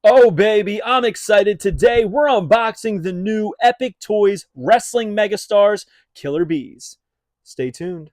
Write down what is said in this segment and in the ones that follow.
Oh, baby, I'm excited. Today, we're unboxing the new Epic Toys Wrestling Megastars Killer Bees. Stay tuned.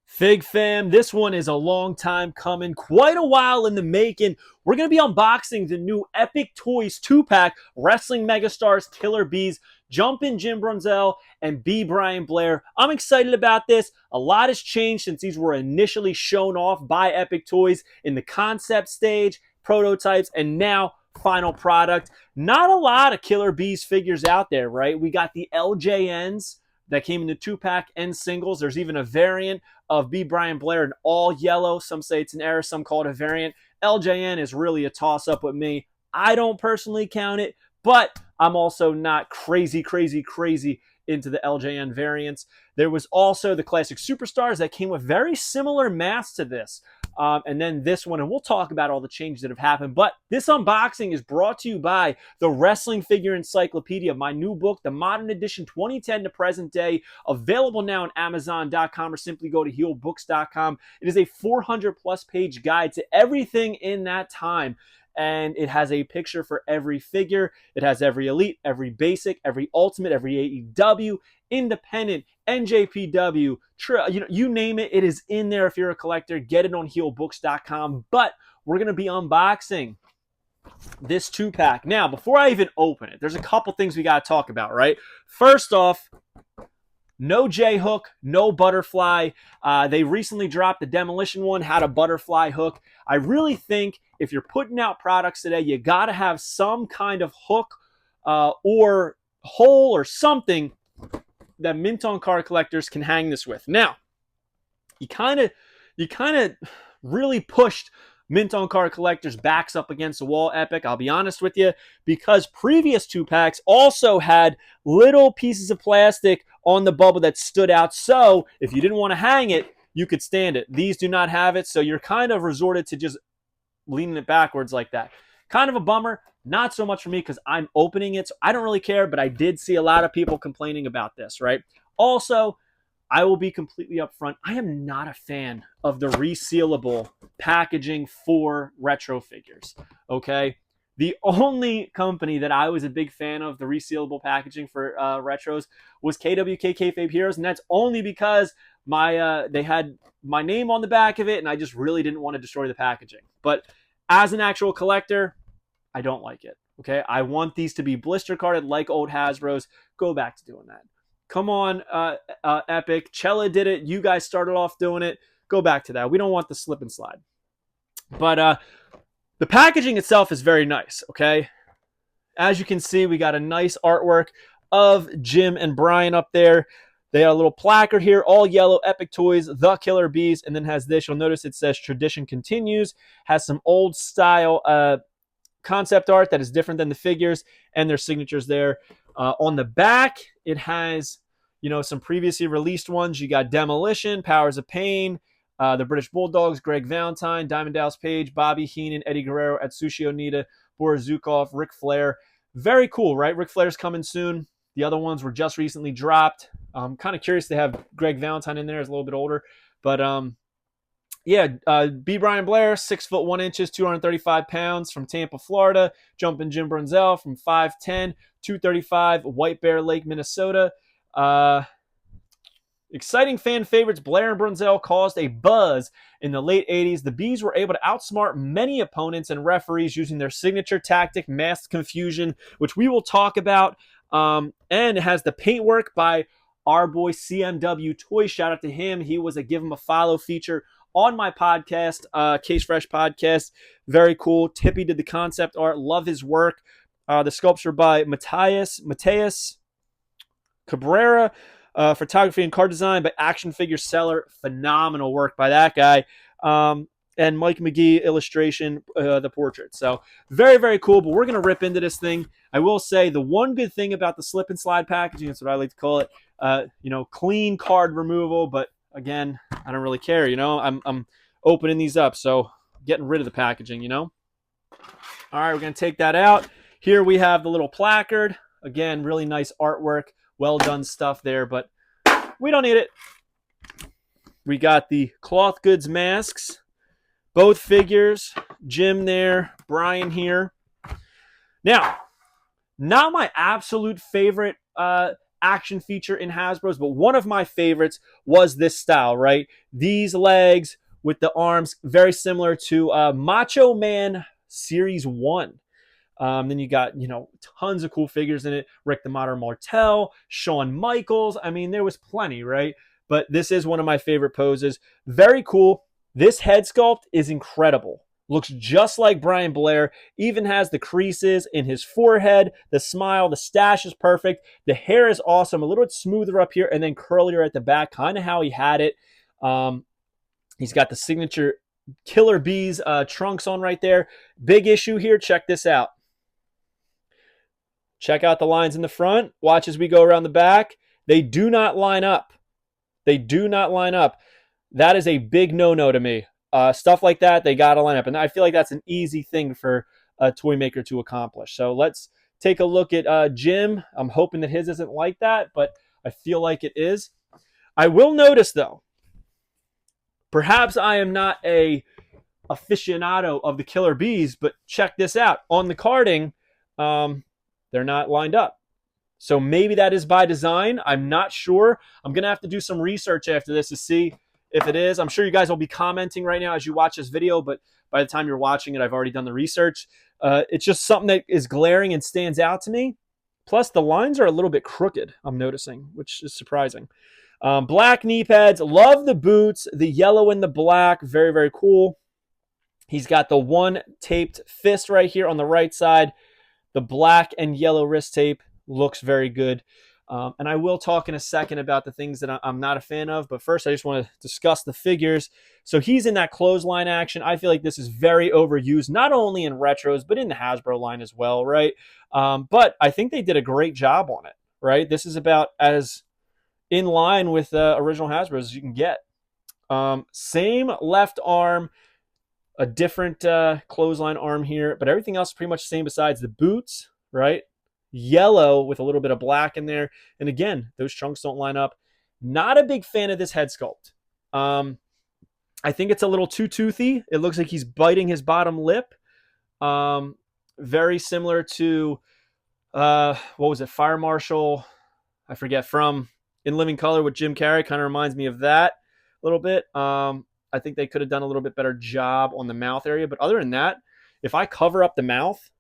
Fig fam, this one is a long time coming, quite a while in the making. We're going to be unboxing the new Epic Toys 2-pack Wrestling Megastars Killer Bees, Jumpin, Jim Brunzell, and B. Brian Blair. I'm excited about this. A lot has changed since these were initially shown off by Epic Toys in the concept stage, prototypes, and now final product. Not a lot of Killer Bees figures out there, right? We got the LJNs that came in the 2-pack and singles. There's even a variant of B. Brian Blair in all yellow. Some say it's an error, some call it a variant. LJN is really a toss-up with me. I don't personally count it, but I'm also not crazy into the LJN variants. There was also the Classic Superstars that came with very similar masks to this. And then this one, and we'll talk about all the changes that have happened. But this unboxing is brought to you by the Wrestling Figure Encyclopedia, my new book, the Modern Edition 2010 to present day, available now on Amazon.com or simply go to heelbooks.com. It is a 400 plus page guide to everything in that time. And it has a picture for every figure. It has every Elite, every Basic, every Ultimate, every AEW, Independent, NJPW, you name it, it is in there. If you're a collector, get it on heelbooks.com. But we're going to be unboxing this 2-pack. Now, before I even open it, there's a couple things we got to talk about, right? First off, no J-hook, no butterfly. They recently dropped the Demolition one, had a butterfly hook. I really think if you're putting out products today, you got to have some kind of hook or hole or something that mint on card collectors can hang this with. Now, you kind of really pushed mint on card collectors' backs up against the wall, Epic. I'll be honest with you, because previous 2-packs also had little pieces of plastic on the bubble that stood out. So if you didn't want to hang it, you could stand it. These do not have it, so you're kind of resorted to just leaning it backwards like that. Kind of a bummer. Not so much for me because I'm opening it, so I don't really care, but I did see a lot of people complaining about this, right? Also, I will be completely upfront. I am not a fan of the resealable packaging for retro figures, okay? The only company that I was a big fan of the resealable packaging for retros was KWK Kayfabe Heroes, and that's only because they had my name on the back of it, and I just really didn't want to destroy the packaging. But as an actual collector, I don't like it, okay? I want these to be blister carded like old Hasbro's. Go back to doing that. Come on, Epic. Cella did it. You guys started off doing it. Go back to that. We don't want the slip and slide. But the packaging itself is very nice, okay? As you can see, we got a nice artwork of Jim and Brian up there. They got a little placard here, all yellow, Epic Toys, The Killer Bees, and then has this. You'll notice it says Tradition Continues. Has some old style concept art that is different than the figures, and their signatures there. On the back, it has, some previously released ones. You got Demolition, Powers of Pain, the British Bulldogs, Greg Valentine, Diamond Dallas Page, Bobby Heenan, Eddie Guerrero, Atsushi Onita, Boris Zukov, Ric Flair. Very cool, right? Ric Flair's coming soon. The other ones were just recently dropped. I'm kind of curious to have Greg Valentine in there. He's a little bit older. But, B. Brian Blair, 6 foot 1 inches, 235 pounds, from Tampa, Florida. Jumpin' Jim Brunzell from 5'10", 235, White Bear Lake, Minnesota. Exciting fan favorites Blair and Brunzell caused a buzz in the late 80s. The Bees were able to outsmart many opponents and referees using their signature tactic, mass confusion, which we will talk about. And it has the paintwork by our boy CMW Toys. Shout out to him. He was a Give Him a Follow feature on my podcast, Case Fresh Podcast. Very cool. Tippy did the concept art. Love his work. The sculpture by Mateus Cabrera. Photography and card design by Action Figure Seller. Phenomenal work by that guy. and Mike McGee illustration, the portrait. So very, very cool. But we're going to rip into this thing. I will say the one good thing about the slip and slide packaging, that's what I like to call it, clean card removal. But again, I don't really care. I'm opening these up, so getting rid of the packaging. All right, we're going to take that out. Here we have the little placard. Again, really nice artwork, well done stuff there, but we don't need it. We got the cloth goods masks. Both figures, Jim there, Brian here. Now, not my absolute favorite action feature in Hasbro's, but one of my favorites was this style, right? These legs with the arms, very similar to Macho Man Series 1. Then you got, tons of cool figures in it. Rick the Modern Martel, Shawn Michaels. I mean, there was plenty, right? But this is one of my favorite poses. Very cool. This head sculpt is incredible. Looks just like Brian Blair. Even has the creases in his forehead, the smile, the stash is perfect. The hair is awesome. A little bit smoother up here and then curlier at the back, kind of how he had it. He's got the signature Killer Bees trunks on right there. Big issue here. Check this out. Check out the lines in the front. Watch as we go around the back. They do not line up. They do not line up. That is a big no-no to me. Stuff like that, they got to line up. And I feel like that's an easy thing for a toy maker to accomplish. So let's take a look at Jim. I'm hoping that his isn't like that, but I feel like it is. I will notice, though, perhaps I am not a aficionado of the Killer Bees, but check this out. On the carding, they're not lined up. So maybe that is by design. I'm not sure. I'm going to have to do some research after this to see if it is. I'm sure you guys will be commenting right now as you watch this video, but by the time you're watching it, I've already done the research. It's just something that is glaring and stands out to me. Plus, the lines are a little bit crooked, I'm noticing, which is surprising. Black knee pads. Love the boots. The yellow and the black. Very, very cool. He's got the one taped fist right here on the right side. The black and yellow wrist tape looks very good. And I will talk in a second about the things that I'm not a fan of. But first, I just want to discuss the figures. So he's in that clothesline action. I feel like this is very overused, not only in retros, but in the Hasbro line as well, right? But I think they did a great job on it, right? This is about as in line with original Hasbro as you can get. Same left arm, a different clothesline arm here, but everything else is pretty much the same besides the boots, right? Yellow with a little bit of black in there. And again, those trunks don't line up. Not a big fan of this head sculpt. I think it's a little too toothy. It looks like he's biting his bottom lip. Very similar to, what was it, Fire Marshal, I forget, from In Living Color with Jim Carrey. Kind of reminds me of that a little bit. I think they could have done a little bit better job on the mouth area. But other than that, if I cover up the mouth,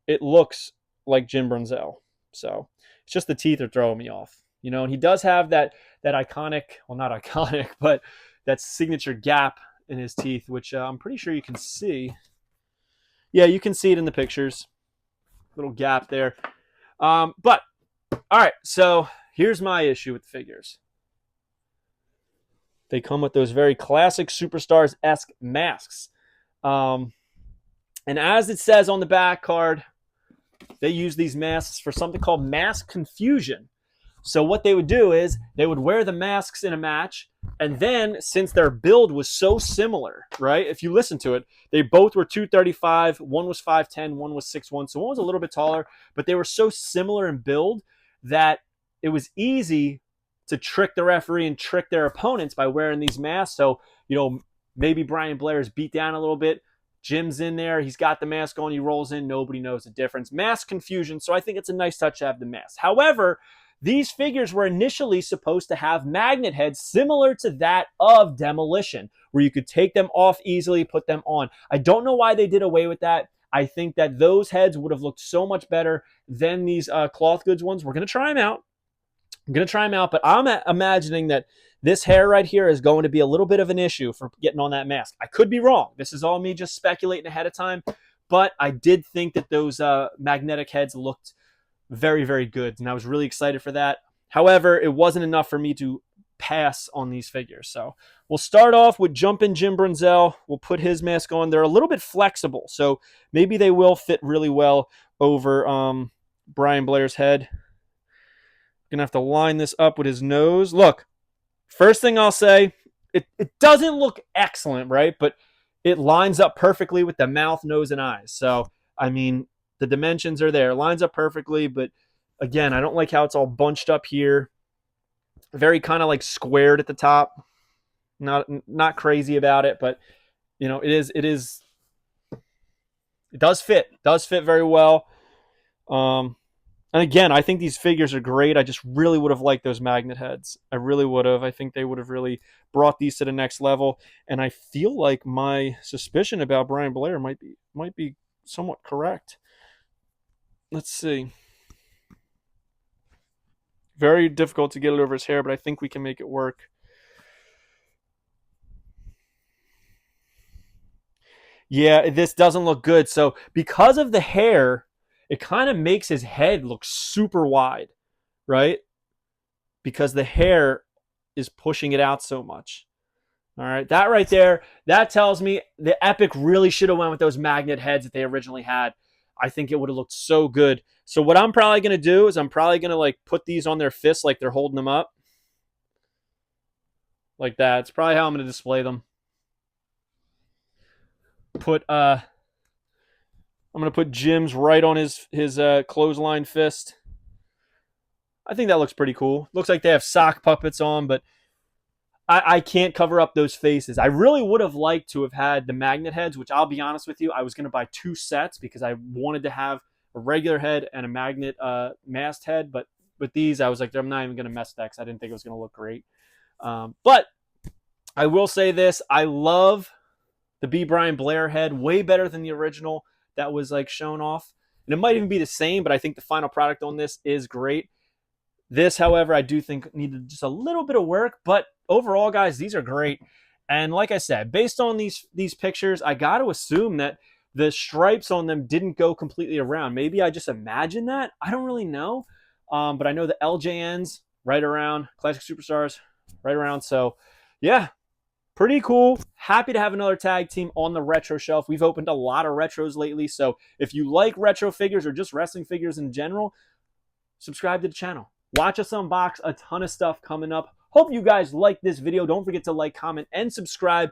it looks like Jim Brunzell. So it's just the teeth are throwing me off, and he does have that iconic, well, not iconic, but that signature gap in his teeth, which I'm pretty sure you can see. Yeah, you can see it in the pictures. Little gap there. But all right, so here's my issue with the figures. They come with those very classic Superstars-esque masks. And as it says on the back card, they use these masks for something called mask confusion. So what they would do is they would wear the masks in a match, and then since their build was so similar, right? If you listen to it, they both were 235. One was 5'10", one was 6'1", so one was a little bit taller, but they were so similar in build that it was easy to trick the referee and trick their opponents by wearing these masks. So, maybe Brian Blair is beat down a little bit. Jim's in there. He's got the mask on. He rolls in. Nobody knows the difference. Mask confusion. So I think it's a nice touch to have the mask. However, these figures were initially supposed to have magnet heads similar to that of Demolition, where you could take them off easily, put them on. I don't know why they did away with that. I think that those heads would have looked so much better than these cloth goods ones. We're going to try them out. But I'm imagining that this hair right here is going to be a little bit of an issue for getting on that mask. I could be wrong. This is all me just speculating ahead of time. But I did think that those magnetic heads looked very, very good. And I was really excited for that. However, it wasn't enough for me to pass on these figures. So we'll start off with Jumpin' Jim Brunzell. We'll put his mask on. They're a little bit flexible, so maybe they will fit really well over Brian Blair's head. Gonna have to line this up with his nose. Look, first thing I'll say, it doesn't look excellent, right? But it lines up perfectly with the mouth, nose, and eyes. So, I mean, the dimensions are there. It lines up perfectly, but again, I don't like how it's all bunched up here. Very kind of like squared at the top. Not crazy about it, but you know, it does fit. It does fit very well. And again, I think these figures are great. I just really would have liked those magnet heads. I really would have. I think they would have really brought these to the next level. And I feel like my suspicion about Brian Blair might be somewhat correct. Let's see. Very difficult to get it over his hair, but I think we can make it work. Yeah, this doesn't look good. So because of the hair, it kind of makes his head look super wide, right? Because the hair is pushing it out so much. All right, that right there, that tells me the Epic really should have went with those magnet heads that they originally had. I think it would have looked so good. So what I'm probably going to do is I'm probably going to like put these on their fists like they're holding them up. Like that. It's probably how I'm going to display them. I'm going to put Jim's right on his clothesline fist. I think that looks pretty cool. Looks like they have sock puppets on, but I can't cover up those faces. I really would have liked to have had the magnet heads, which I'll be honest with you, I was going to buy 2 sets because I wanted to have a regular head and a magnet masked head. But with these, I was like, I'm not even going to mess that because I didn't think it was going to look great. But I will say this. I love the B. Brian Blair head way better than the original that was like shown off. And it might even be the same, but I think the final product on this is great. This, however, I do think needed just a little bit of work, but overall, guys, these are great. And like I said, based on these pictures, I got to assume that the stripes on them didn't go completely around. Maybe I just imagined that. I don't really know. But I know the LJNs right around, Classic Superstars right around. So, yeah, pretty cool. Happy to have another tag team on the retro shelf. We've opened a lot of retros lately. So if you like retro figures or just wrestling figures in general, subscribe to the channel. Watch us unbox a ton of stuff coming up. Hope you guys like this video. Don't forget to like, comment, and subscribe.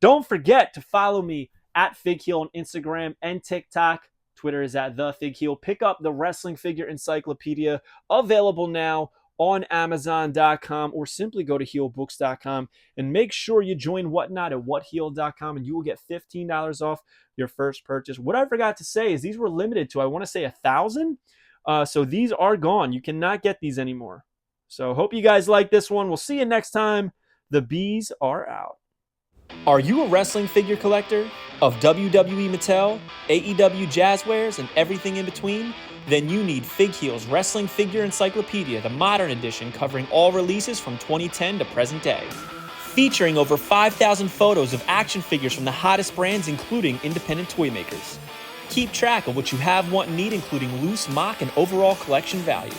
Don't forget to follow me at FigHeel on Instagram and TikTok. Twitter is at TheFigHeel. Pick up the Wrestling Figure Encyclopedia, available now on Amazon.com, or simply go to heelbooks.com and make sure you join Whatnot at whatheel.com and you will get $15 off your first purchase. What I forgot to say is these were limited to, I want to say, 1,000. So these are gone. You cannot get these anymore. So hope you guys like this one. We'll see you next time. The bees are out. Are you a wrestling figure collector of WWE Mattel, AEW Jazzwares, and everything in between? Then you need FigHeel's Wrestling Figure Encyclopedia, the modern edition covering all releases from 2010 to present day. Featuring over 5,000 photos of action figures from the hottest brands, including independent toy makers. Keep track of what you have, want, and need, including loose, mock, and overall collection value.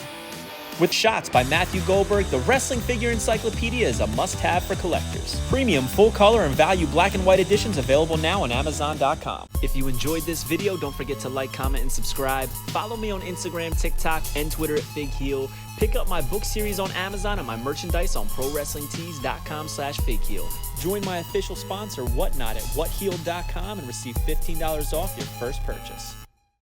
With shots by Matthew Goldberg, the Wrestling Figure Encyclopedia is a must-have for collectors. Premium, full-color, and value black and white editions available now on Amazon.com. If you enjoyed this video, don't forget to like, comment, and subscribe. Follow me on Instagram, TikTok, and Twitter at FigHeel. Pick up my book series on Amazon and my merchandise on ProWrestlingTees.com/FigHeel. Join my official sponsor, Whatnot, at whatheel.com and receive $15 off your first purchase.